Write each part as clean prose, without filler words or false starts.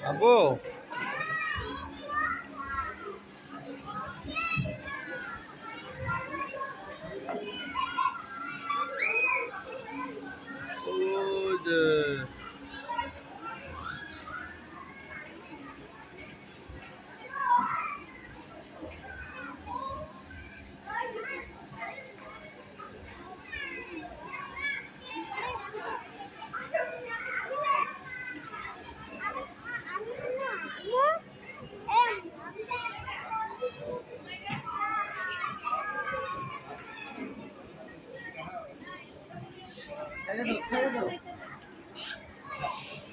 আব্বু ওই যে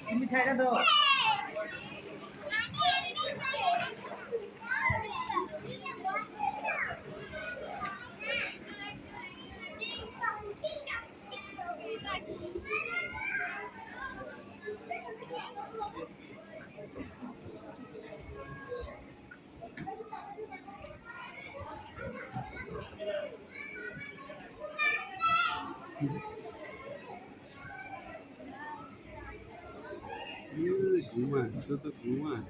তুমি ছাইড়া দাও। ঘুমায় শুধু ঘুমায়।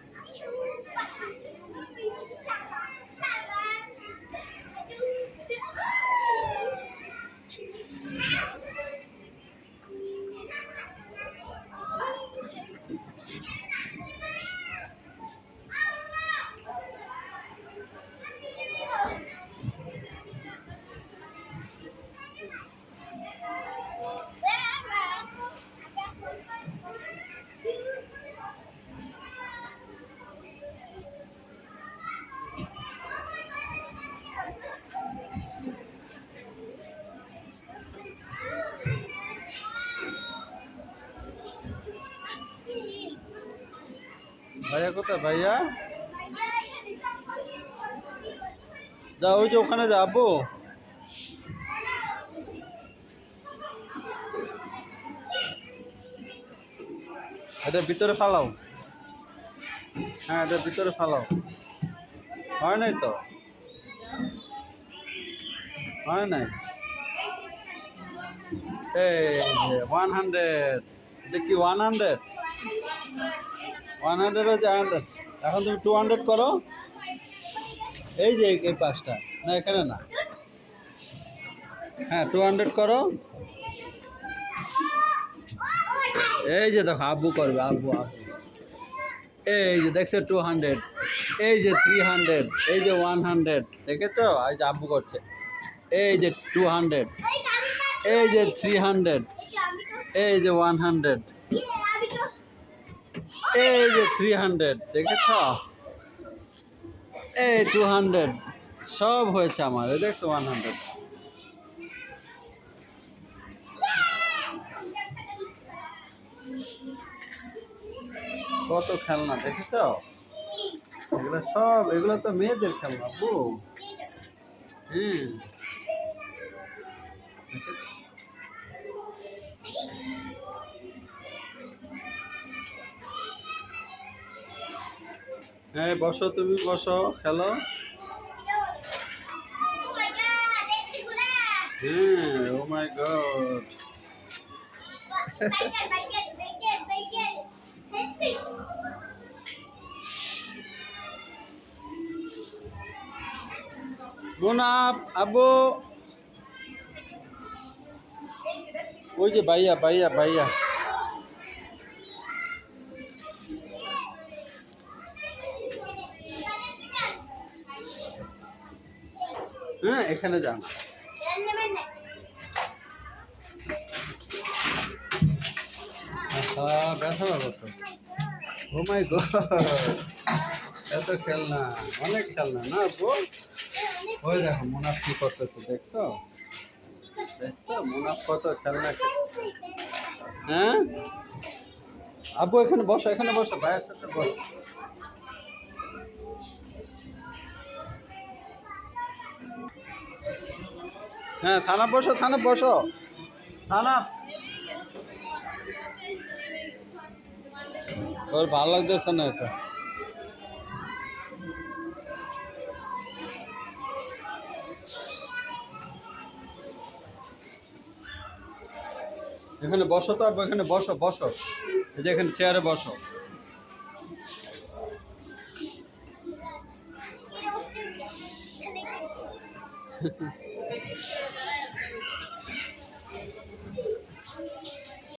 ভাইয়া কোথায় ভাইয়া? যা ওই যে ওখানে যা আব্বু। এটা ভিতরে ফালাও। হ্যাঁ এটা ভিতরে ফালাও। হয় নাই তো, হয় নাই। এই 100 দেখি 100 হচ্ছে 100। এখন তুমি 200 করো। এই যে এই পাঁচটা না এখানে না। হ্যাঁ 200 করো। এই যে দেখো আব্বু করবে, আব্বু আব্বু। এই যে দেখছো 200, এই যে 300, এই যে 100 দেখেছো? এই যে আব্বু করছে। এই যে 200, এই যে 300, এই যে 100, এই যে 300 দেখেছো? এই 200 সব হয়েছে আমার। এই দেখছো 100। কত খেলনা দেখেছো? এগুলো সব, এগুলো তো মেয়েদের খেলনা আব্বু। হুম দেখেছো? হ্যাঁ বসো, তুমি বসো, খেলো। হ্যাঁ ও মাই গড। মুনাফ আব্বু। ওই যে ভাইয়া ভাইয়া ভাইয়া। হ্যাঁ এখানে যান। ব্যথা পাবো তো। ও মাই গড, এত খেলনা, অনেক খেলনা না আব্বু? ওই দেখো মুনাফ কি করতেছে, দেখছো? দেখছো মুনাফ কত খেলনা। হ্যাঁ আব্বু এখানে বসো, এখানে বসো, ভাইয়ের সাথে বসো। হ্যাঁ সানাপ বসো, সানাপ বসো, সানাপ। ওর ভালো লাগতেছে না এটা। এখানে বসো তো আব্বু, এখানে বসো বসো, এই যে এখানে চেয়ারে বসো।